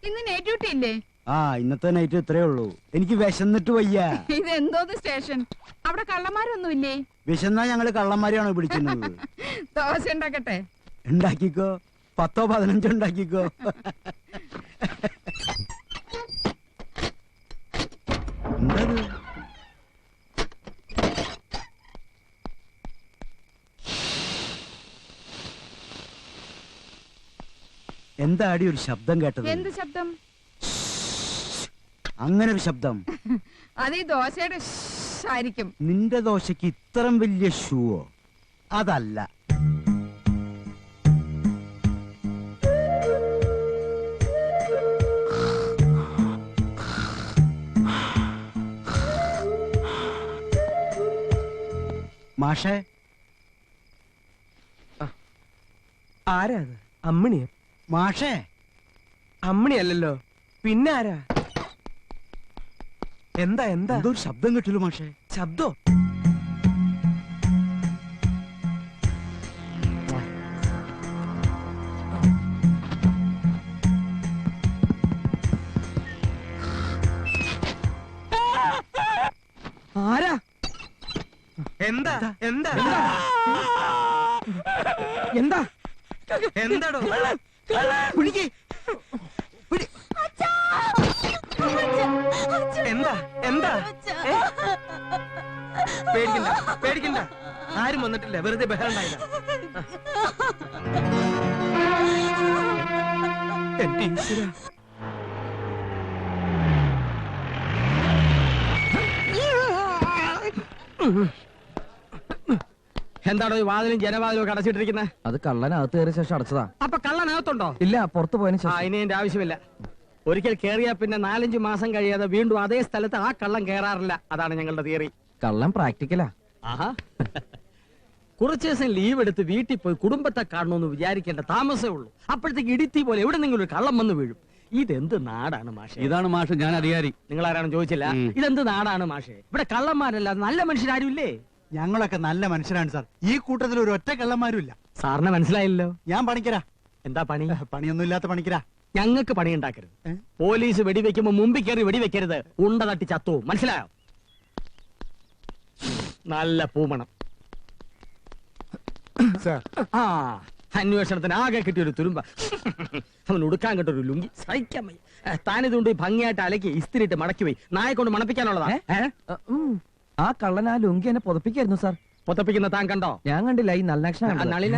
ഇന്ന് night duty ഇല്ലേ? ആ, ഇന്നത്തെ നൈറ്റ് ഇത്രേ ഉള്ളൂ. എനിക്ക് വിശന്നിട്ട് വയ്യ. ഇതെന്തോന്ന് സ്റ്റേഷൻ? അവിടെ കള്ളന്മാരൊന്നുമില്ലേ? വിശന്നാ ഞങ്ങള് കള്ളന്മാരെയാണോ പിടിക്കുന്നത്? ദോശ ഉണ്ടാക്കട്ടെ? ഉണ്ടാക്കിക്കോ, 10 15 ഉണ്ടാക്കിക്കോ. എന്തത്? എന്താടി ഒരു ശബ്ദം കേട്ടത്? എന്ത് ശബ്ദം? അങ്ങനെ ഒരു ശബ്ദം. അത് ഈ ദോശയുടെ ആയിരിക്കും. നിന്റെ ദോശക്ക് ഇത്രയും വലിയ ഷൂവോ? അതല്ല. മാഷേ, ആരാ? അമ്മിണിയ? മാഷേ, അമ്മിണിയല്ലോ, പിന്നെ ആരാ? എന്താ എന്താ? എന്തോ ഒരു ശബ്ദം കേട്ടില്ല മാഷേ. ശബ്ദോ? ആരാ? എന്താ എന്താ എന്താ എന്താടോ? എന്താ എന്താ? പേടിക്കണ്ട പേടിക്കണ്ട, ആരും വന്നിട്ടില്ല, വെറുതെ ബഹളം ഉണ്ടായില്ല. എന്റെ ഈശ്വര, എന്താണോ ഈ വാതിലും ജനവാതിലും ഒക്കെ അടച്ചിട്ടിരിക്കുന്നത്? അത് കള്ളനകത്ത് കയറിയ ശേഷം അടച്ചതാ. അപ്പൊ കള്ളനകത്തുണ്ടോ? ഇല്ല, പുറത്തു പോയതിനു ആ, ശേഷം. ഇനി എന്റെ ആവശ്യമില്ല. ഒരിക്കൽ കേറിയാ പിന്നെ 4-5 മാസം കഴിയാതെ വീണ്ടും അതേ സ്ഥലത്ത് ആ കള്ളം കേറാറില്ല. അതാണ് ഞങ്ങളുടെ തിയറി. കള്ളൻ പ്രാക്ടിക്കലാ. ആഹാ, കുറച്ചു ദിവസം ലീവ് എടുത്ത് വീട്ടിൽ പോയി കുടുംബത്തെ കാണണമെന്ന് വിചാരിക്കേണ്ട താമസമേ ഉള്ളൂ. അപ്പോഴത്തേക്ക് ഇടിത്തി പോലെ എവിടെ നിന്നും ഒരു കള്ളം വന്ന് വീഴും. ഇതെന്ത് നാടാണ് മാഷേ? ഇതാണ് മാഷ്, ഞാൻ അധികാരി. നിങ്ങൾ ആരാണെന്ന് ചോദിച്ചില്ല. ഇതെന്ത് നാടാണ് മാഷേ? ഇവിടെ കള്ളന്മാരല്ല നല്ല മനുഷ്യരാരും ഇല്ലേ? ഞങ്ങളൊക്കെ നല്ല മനുഷ്യരാണ് സാർ. ഈ കൂട്ടത്തിൽ ഒരു ഒറ്റ കള്ളന്മാരും ഇല്ല. സാറിന് മനസ്സിലായില്ലോ. ഞാൻ പണിക്കരാ. എന്താ പണി? പണിയൊന്നും ഇല്ലാത്ത പണിക്കരാ. ഞങ്ങൾക്ക് പണിയുണ്ടാക്കരുത്. പോലീസ് വെടിവെക്കുമ്പോ മുമ്പിൽ കയറി വെടിവെക്കരുത്. ഉണ്ട തട്ടി ചത്തു, മനസ്സിലായോ? നല്ല പൂമണം. ആ, അന്വേഷണത്തിന് ആകെ കിട്ടിയൊരു തുരുമ്പ. അവൻ ഉടുക്കാൻ കിട്ടൊരു ലുങ്കി സഹിക്കാൻ വയ്യ. താനിതുകൊണ്ട് ഭംഗിയായിട്ട് അലക്കി ഇസ്തിരിട്ട് മടക്കി പോയി നായെ കൊണ്ട് മണപ്പിക്കാനുള്ളതാ. ആ കള്ളൻ ആ ലുങ്കി എന്നെ പുതപ്പിക്കായിരുന്നു സാർ. പൊത്തപ്പിക്കുന്ന താൻ കണ്ടോ? ഞാൻ കണ്ടില്ല. ഈ നളിന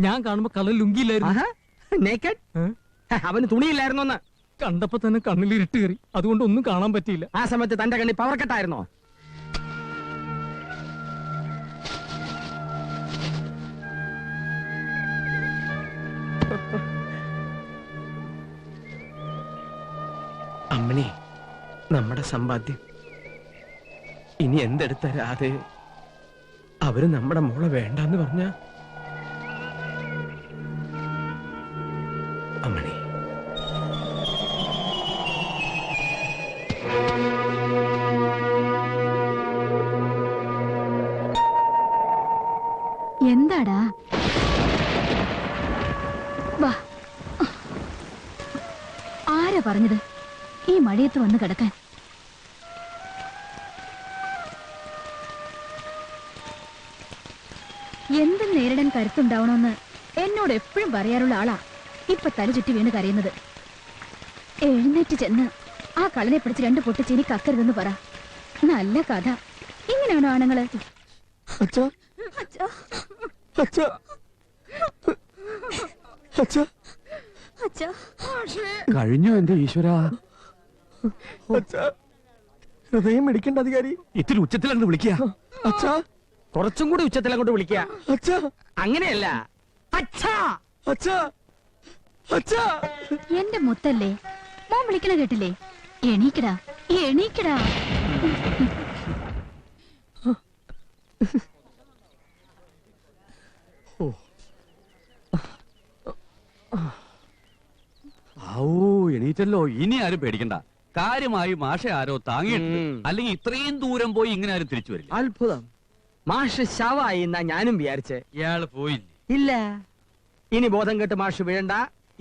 ഞാൻ കാണുമ്പോ കള്ളൻ ലുങ്കിയില്ലായിരുന്നു. അവന് തുണിയില്ലായിരുന്നോന്ന് കണ്ടപ്പോ തന്നെ കണ്ണിൽ ഇരുട്ട് കയറി, അതുകൊണ്ട് ഒന്നും കാണാൻ പറ്റിയില്ല. ആ സമയത്ത് തന്റെ കണ്ണി പവർ കട്ടായിരുന്നോ? അമ്മണി, നമ്മുടെ സമ്പാദ്യം ഇനി എന്തെടുത്തരാതെ അവര് നമ്മുടെ മോളെ വേണ്ടെന്ന് പറഞ്ഞ അമ്മണി. എന്താടാ? വാ. ആരാ പറഞ്ഞത് ഈ മഴയത്ത് വന്ന് കിടക്കാൻ? എന്തും നേരിടാൻ കരുത്തുണ്ടാവണമെന്ന് എന്നോട് എപ്പോഴും പറയാറുള്ള ആളാ ഇപ്പൊ തല ചുറ്റി വീണ് കരയുന്നത്. എഴുന്നേറ്റ് ചെന്ന് ആ കള്ളനെ പിടിച്ച് 2 പൊട്ടിച്ചിനി കക്കരുതെന്ന് പറ. നല്ല കഥ. ഇങ്ങനെയാണോ ആണുങ്ങള്? കഴിഞ്ഞു എന്റെ ഈശ്വര. ഹൃദയം മെടിക്കേണ്ട അധികാരി. ഇത്തിരി ഉച്ചത്തിലങ്ങ് വിളിക്കുക. അച്ഛാ, കുറച്ചും കൂടി ഉച്ചത്തിൽ അങ്ങോട്ട് വിളിക്കുക. അച്ഛാ, അങ്ങനെയല്ല. അച്ഛാ, അച്ഛാ, അച്ഛാ. എന്റെ മുത്തല്ലേ, മോൻ വിളിക്കണ കേട്ടില്ലേ? എണീക്കടാ, എണീക്കടാ. എണീറ്റല്ലോ. ഇനി ആരും പേടിക്കണ്ട. കാര്യമായി മാഷ ആരോ താങ്ങിയിട്ടുണ്ട്. അല്ലെങ്കിൽ ഇത്രയും ദൂരം പോയി ഇങ്ങനെ ആരും തിരിച്ചു വരില്ല. അത്ഭുതം. മാഷ് ശവായി എന്നാ ഞാനും വിചാരിച്ചേ. ഇയാള് പോയില്ല. ഇല്ല, ഇനി ബോധം കെട്ട് മാഷ് വീഴണ്ട.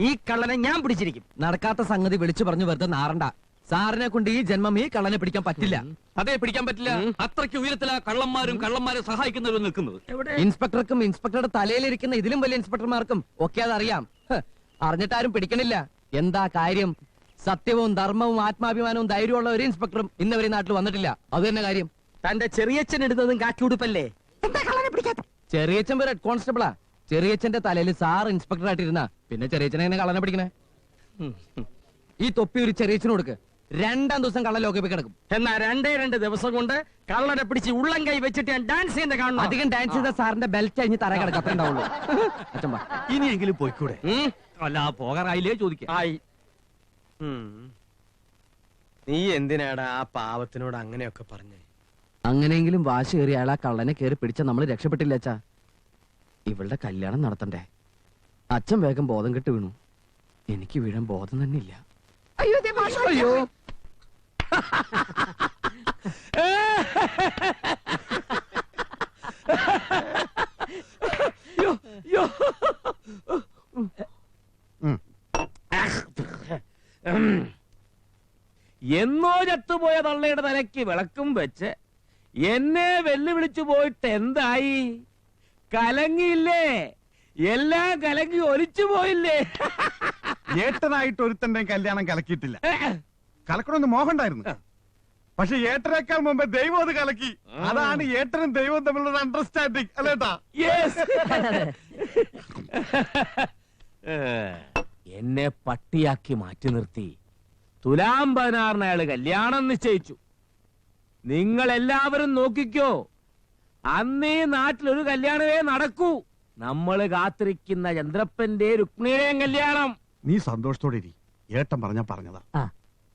ഈ കള്ളനെ ഞാൻ പിടിച്ചിരിക്കും. നടക്കാത്ത സംഗതി വിളിച്ചു പറഞ്ഞു വെറുതെ നാറണ്ട. സാറിനെ കൊണ്ട് ഈ ജന്മം ഈ കള്ളനെ പിടിക്കാൻ പറ്റില്ല. അതേ പിടിക്കാൻ പറ്റില്ല. അത്രയ്ക്ക് ഉയരത്തിലാ കള്ളന്മാരും കള്ളന്മാരെ സഹായിക്കുന്നവരും നിൽക്കുന്നത്. ഇൻസ്പെക്ടർക്കും ഇൻസ്പെക്ടറുടെ തലയിലിരിക്കുന്ന ഇതിലും വലിയ ഇൻസ്പെക്ടർമാർക്കും ഒക്കെ അതറിയാം. അറിഞ്ഞിട്ടാരും പിടിക്കണില്ല. എന്താ കാര്യം? സത്യവും ധർമ്മവും ആത്മാഭിമാനവും ധൈര്യമുള്ള ഒരു ഇൻസ്പെക്ടറും ഇന്നവരെ നാട്ടിൽ വന്നിട്ടില്ല. അത് തന്നെ കാര്യം. തന്റെ ചെറിയച്ഛൻ ഇടുന്നതും കാറ്റുടുപ്പല്ലേ? ചെറിയച്ഛൻ പേര് ഹെഡ് കോൺസ്റ്റബിളാ. ചെറിയച്ഛന്റെ തലയിൽ സാർ ഇൻസ്പെക്ടർ ആയിട്ടിരുന്ന പിന്നെ ചെറിയച്ഛനെ എങ്ങനെ കള്ളനെ പിടിക്കണേ? ഈ തൊപ്പി ഒരു ചെറിയച്ഛന് കൊടുക്ക്. 2-ാം ദിവസം കള്ള ലോകപ്പിൽ കിടക്കും. എന്നാ 2 ദിവസം കൊണ്ട് കള്ളനെ പിടിച്ച് ഉള്ളം കൈ വെച്ചിട്ട് ഞാൻ ഡാൻസ് ചെയ്യുന്ന കാണണം. അധികം ഡാൻസ് ചെയ്ത സാറിന്റെ ബെൽറ്റ് അഴിഞ്ഞ് തറ കിടക്കത്തേ ഉണ്ടാവുള്ളൂ. അച്ഛൻ വാ. ഇനിയെങ്കിലും പോയിക്കൂടെ? അല്ല പോകാറായില്ലേ ചോദിക്കാം. ആയി. നീ എന്തിനാടാ ആ പാവത്തിനോട് അങ്ങനെയൊക്കെ പറഞ്ഞേ? അങ്ങനെയെങ്കിലും വാശി കയറി അയാൾ ആ കള്ളനെ കയറി പിടിച്ച നമ്മൾ രക്ഷപ്പെട്ടില്ല അച്ഛാ. ഇവളുടെ കല്യാണം നടത്തണ്ടേ? അച്ഛൻ വേഗം ബോധം കെട്ട് വീണു. എനിക്ക് വീഴാൻ ബോധം തന്നെ ഇല്ല. അയ്യോ ദേ മാഷ് പോയി. അയ്യോ എന്നോ ചത്തുപോയ തള്ളയുടെ തലയ്ക്ക് വിളക്കും വെച്ച് എന്നെ വെല്ലുവിളിച്ചു പോയിട്ട് എന്തായി? കലങ്ങിയില്ലേ? എല്ലാം കലങ്ങി ഒലിച്ചു പോയില്ലേ? ഏട്ടനായിട്ട് ഒരുത്തന്റെ കല്യാണം കലക്കിയിട്ടില്ല. കലക്കണമെന്ന് മോഹമുണ്ടായിരുന്നു. പക്ഷെ ഏട്ടനേക്കാൾ മുമ്പേ ദൈവം അത് കലക്കി. അതാണ് ഏട്ടനും ദൈവവും തമ്മിലുള്ള അണ്ടർസ്റ്റാൻഡിങ് അല്ലേട്ടാ? എന്നെ പട്ടിയാക്കി മാറ്റി നിർത്തി തുലാം 16 അയാള് കല്യാണം നിശ്ചയിച്ചു. നിങ്ങൾ എല്ലാവരും നോക്കിക്കോ, അന്നേ നാട്ടിലൊരു കല്യാണമേ നടക്കൂ. നമ്മള് കാത്തിരിക്കുന്ന ചന്ദ്രപ്പന്റെ രുക്മിണിയുടെയും കല്യാണം. നീ സന്തോഷത്തോടെ ഇരി. ഏട്ടൻ പറഞ്ഞതാ.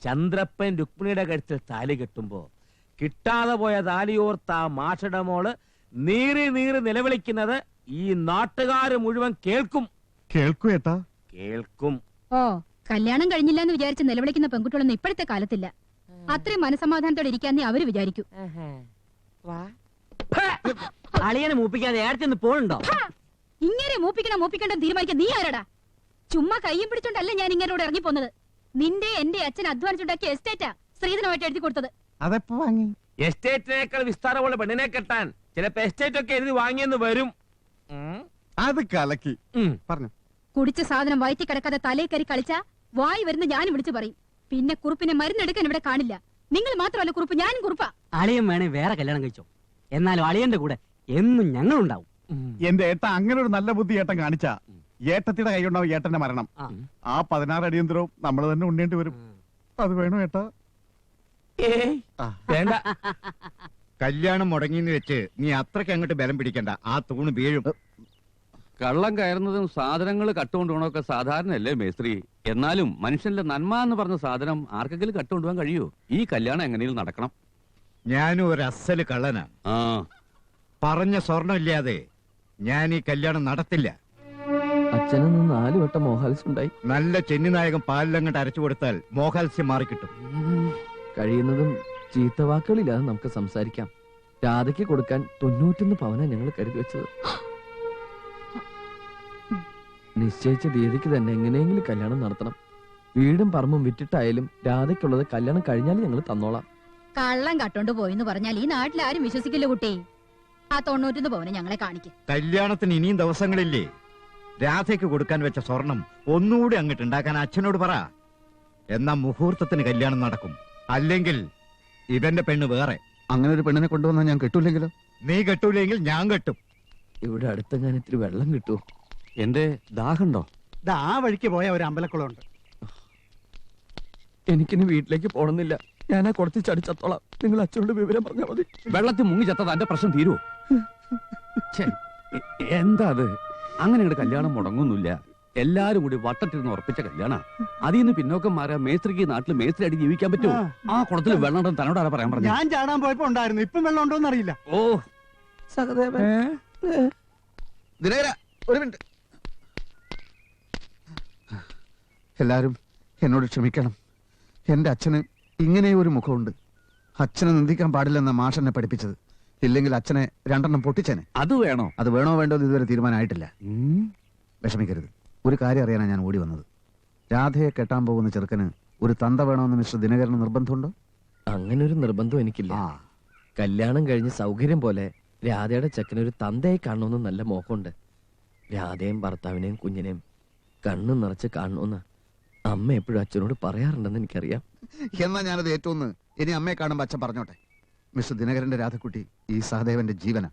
ചന്ദ്രപ്പൻ രുക്മിണിയുടെ കഴുത്തിൽ താലി കെട്ടുമ്പോ കിട്ടാതെ പോയ താലിയോർത്ത ആ മാഷയുടെ മോള് നീറി നീറി നിലവിളിക്കുന്നത് ഈ നാട്ടുകാര് മുഴുവൻ കേൾക്കും. കേൾക്കൂ ഏട്ടാ, കേൾക്കും. ഓ, കല്യാണം കഴിഞ്ഞില്ല എന്ന് വിചാരിച്ച് നിലവിളിക്കുന്ന പെൺകുട്ടികളൊന്നും ഇപ്പോഴത്തെ കാലത്തില്ല. അത്രയും മനസമാധാനത്തോടെ ഇരിക്കാന്നേ അവര് വിചാരിക്കൂ. അളിയനെ മൂപ്പിക്കാതെ ഏടത്തിന്ന് പോണുണ്ടോ? ഇങ്ങനെ മൂപ്പിക്കണ്ട തീരുമാനിക്കാൻ നീ ആരടാ? ചുമ്മാ കയ്യും പിടിച്ചോണ്ടല്ല ഞാൻ ഇങ്ങനോട് ഇറങ്ങിപ്പോന്നത്. നിന്റെ എന്റെ അച്ഛൻ അധ്വാനിച്ചുണ്ടാക്കിയ എസ്റ്റേറ്റാ സ്ത്രീധനമായിട്ട് എഴുതി കൊടുത്തത്. അതെപ്പോ വാങ്ങി? എസ്റ്റേറ്റിനേക്കാൾ വിസ്താരമുള്ള പെണ്ണിനെ കെട്ടാൻ ചിലപ്പോ എസ്റ്റേറ്റ് ഒക്കെ എഴുതി വാങ്ങിയെന്ന് വരും. അത് കലക്കി. പറഞ്ഞു. കുടിച്ച സാധനം വയറ്റി കിടക്കാതെ തലേ കയറി കളിച്ചാ വായി വരുന്ന ഞാനും വിളിച്ചു പറയും. പിന്നെ കുറുപ്പിനെ മരുന്നെടുക്കാൻ ഇവിടെ കാണില്ല. നിങ്ങൾ മാത്രമല്ല കുറുപ്പ്, ഞാനും കുറുപ്പാ. അളിയൻ വേണേ വേറെ കല്യാണം കഴിച്ചോ, എന്നാലും അളിയന്റെ കൂടെ എന്നും ഞങ്ങളുണ്ടാവും. എന്റെ ഏട്ട അങ്ങനെ ഒരു നല്ല ബുദ്ധി ഏട്ടൻ കാണിച്ചാ ഏട്ടത്തിയുടെ കൈയുണ്ടാവും ഏട്ടന്റെ മരണം. ആ 16 അടിയന്തരവും നമ്മൾ തന്നെ ഉണ്ണേണ്ടി വരും. അത് വേണോ ഏട്ടാ? വേണ്ട. കല്യാണം മുടങ്ങിന്ന് വെച്ച് നീ അത്രയ്ക്ക് അങ്ങോട്ട് ബലം പിടിക്കണ്ട. ആ തൂണ് വീഴും. കള്ളം കയറുന്നതും സാധനങ്ങൾ കട്ടുകൊണ്ടുപോകണമൊക്കെ സാധാരണയല്ലേ മേസ്ത്രി? എന്നാലും മനുഷ്യന്റെ നന്മ എന്ന് പറഞ്ഞ സാധനം ആർക്കെങ്കിലും കട്ടുകൊണ്ടുപോകാൻ കഴിയുമോ? ഈ കല്യാണം എങ്ങനെയും നടക്കണം. ഞാനും ഒരു അസല് കള്ളനാ. ആ പറഞ്ഞ സ്വർണം ഇല്ലാതെ ഞാൻ ഈ കല്യാണം നടത്തില്ല. അച്ഛനിൽ നിന്ന് 4 വട്ടം മോഹാൽസ്യം ഉണ്ടായി. നല്ല ചെന്നിനായകം പാലിലങ്ങോട്ട് അരച്ചു കൊടുത്താൽ മോഹാൽസ്യം മാറിക്കിട്ടും. കഴിയുന്നതും ചീത്തവാക്കുകളില്ലാതെ നമുക്ക് സംസാരിക്കാം. രാധയ്ക്ക് കൊടുക്കാൻ 91 പവനാ ഞങ്ങൾ കരുതി വെച്ചത്. നിശ്ചയിച്ച തീയതിക്ക് തന്നെ എങ്ങനെയെങ്കിലും കല്യാണം നടത്തണം. വീടും പറമ്പും വിറ്റിട്ടായാലും രാധയ്ക്കുള്ളത് കല്യാണം കഴിഞ്ഞാലും ഞങ്ങൾ തന്നോളാം. കള്ളം കട്ടോണ്ട് പോയെന്ന് പറഞ്ഞാൽ ഈ നാട്ടിൽ ആരും വിശ്വസിക്കില്ല കുട്ടി. ആ 91 പവനെ ഞങ്ങളെ കാണിക്കും. കല്യാണത്തിന് ഇനിയും ദിവസങ്ങളില്ലേ? രാധയ്ക്ക് കൊടുക്കാൻ വെച്ച സ്വർണം ഒന്നുകൂടി അങ്ങോട്ട് ഉണ്ടാക്കാൻ അച്ഛനോട് പറ. എന്നാ മുഹൂർത്തത്തിന് കല്യാണം നടക്കും. അല്ലെങ്കിൽ ഇവന്റെ പെണ്ണ് വേറെ. അങ്ങനെ ഒരു പെണ്ണിനെ കൊണ്ടുവന്നാൽ ഞാൻ കെട്ടൂലെങ്കിലോ? നീ കെട്ടൂലെങ്കിൽ ഞാൻ കെട്ടും. ഇവിടെ അടുത്ത് ഞാൻ ഇത്തിരി വെള്ളം കിട്ടുമോ? എന്റെ ദാഹുണ്ടോ? ആ വഴിക്ക് പോയ ഒരു അമ്പലക്കുളമുണ്ട്. എനിക്കിനി വീട്ടിലേക്ക് പോണമെന്നില്ല. ഞാനാ കുറച്ച് ചടിച്ചത്തോളാം. നിങ്ങൾ അച്ഛനോട് വിവരം പറഞ്ഞാൽ മതി. വെള്ളത്തിൽ മുങ്ങി ചത്ത തന്റെ പ്രശ്നം തീരുവോ? എന്താ അത്? അങ്ങനെ ഇവിടെ കല്യാണം മുടങ്ങുന്നില്ല. എല്ലാരും കൂടി വട്ടത്തിരുന്ന് ഉറപ്പിച്ച കല്യാണ. അതിൽ നിന്ന് പിന്നോക്കം മാറിയ മേസ്ത്രിക്ക് നാട്ടിൽ മേസ്ത്രി അടി ജീവിക്കാൻ പറ്റുമോ? ആ കുളത്തിൽ വെള്ളം ഉണ്ടെന്ന് തന്നോട് ആരാ പറയാൻ പറഞ്ഞു? ഞാൻ ചാടാൻ പോയപ്പോ ഉണ്ടായിരുന്നു. ഇപ്പം വെള്ളം ഉണ്ടോന്ന് അറിയില്ല. ഓ സഹദേവൻ, ദിനകര ഒരു മിനിറ്റ്. എല്ലാരും എന്നോട് ക്ഷമിക്കണം. എന്റെ അച്ഛന് ഇങ്ങനെ ഒരു മുഖമുണ്ട്. അച്ഛനെ നിന്ദിക്കാൻ പാടില്ലെന്ന മാഷെന്നെ പഠിപ്പിച്ചത്. ഇല്ലെങ്കിൽ അച്ഛനെ 2 പൊട്ടിച്ചേനെ. അത് വേണോ? അത് വേണോ വേണ്ടോ എന്ന് ഇതുവരെ തീരുമാനമായിട്ടില്ല. വിഷമിക്കരുത്. ഒരു കാര്യം അറിയാനാണ് ഞാൻ ഓടി വന്നത്. രാധയെ കെട്ടാൻ പോകുന്ന ചെറുക്കന് ഒരു തന്ത വേണമെന്ന് മിസ്റ്റർ ദിനകരന് നിർബന്ധമുണ്ടോ? അങ്ങനെ ഒരു നിർബന്ധം എനിക്കില്ല. കല്യാണം കഴിഞ്ഞ് സൗകര്യം പോലെ രാധയുടെ ചെക്കനൊരു തന്തയെ കാണണമെന്ന് നല്ല മോഹമുണ്ട്. രാധയും ഭർത്താവിനെയും കുഞ്ഞിനെയും കണ്ണു നിറച്ച് കാണണമെന്ന് അമ്മ എപ്പോഴും അച്ഛനോട് പറയാറുണ്ടെന്ന് എനിക്കറിയാം. എന്നാ ഞാനത് ഏറ്റവും ഇനി അമ്മയെ കാണുമ്പോ അച്ഛൻ പറഞ്ഞോട്ടെ. മിസ്റ്റർ ദിനകരന്റെ രാധക്കുട്ടി ഈ സഹദേവന്റെ ജീവന.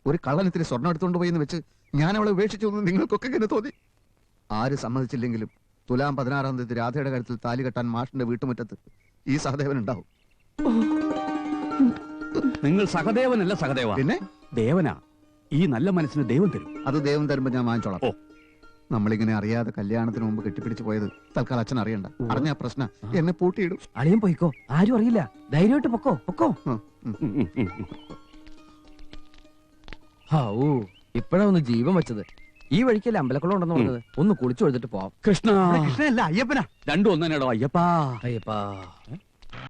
ഒരു കള്ളനത്തിന് സ്വർണ്ണം എടുത്തുകൊണ്ട് പോയി എന്ന് വെച്ച് ഞാൻ അവളെ ഉപേക്ഷിച്ചു എന്ന് നിങ്ങൾക്കൊക്കെ ഇങ്ങനെ തോന്നി. ആര് സമ്മതിച്ചില്ലെങ്കിലും തുലാം 16-ാം തീയതി രാധയുടെ കാര്യത്തിൽ താലി കെട്ടാൻ മാഷിന്റെ വീട്ടുമുറ്റത്ത് ഈ സഹദേവൻ ഉണ്ടാവും. നിങ്ങൾ സഹദേവനല്ല സഹദേവ, പിന്നെ ദേവനാ. ഈ നല്ല മനസ്സിന് ദൈവം തരും. അത് ദൈവം തരുമ്പോ ഞാൻ വാങ്ങിച്ചോളാം. നമ്മളിങ്ങനെ അറിയാതെ കല്യാണത്തിന് മുമ്പ് കെട്ടിപ്പിടിച്ച് പോയത് തൽക്കാലം അച്ഛൻ അറിയണ്ട. അറിഞ്ഞ പ്രശ്നം എന്നെ പൂട്ടിയിടും. അളിയും പോയിക്കോ, ആരും അറിയില്ല. ധൈര്യമായിട്ട് പൊക്കോ പൊക്കോ. ഹാവൂ, ഇപ്പഴാ ഒന്ന് ജീവൻ വെച്ചത്. ഈ വഴിക്കല്ലേ അമ്പലക്കുളം ഉണ്ടെന്ന് പറഞ്ഞത്. ഒന്ന് കുളിച്ചു കൊടുത്തിട്ട് പോവാം. കൃഷ്ണ കൃഷ്ണനല്ല, അയ്യപ്പനാ. രണ്ടും ഒന്നേടോ അയ്യപ്പാ. അയ്യപ്പാ.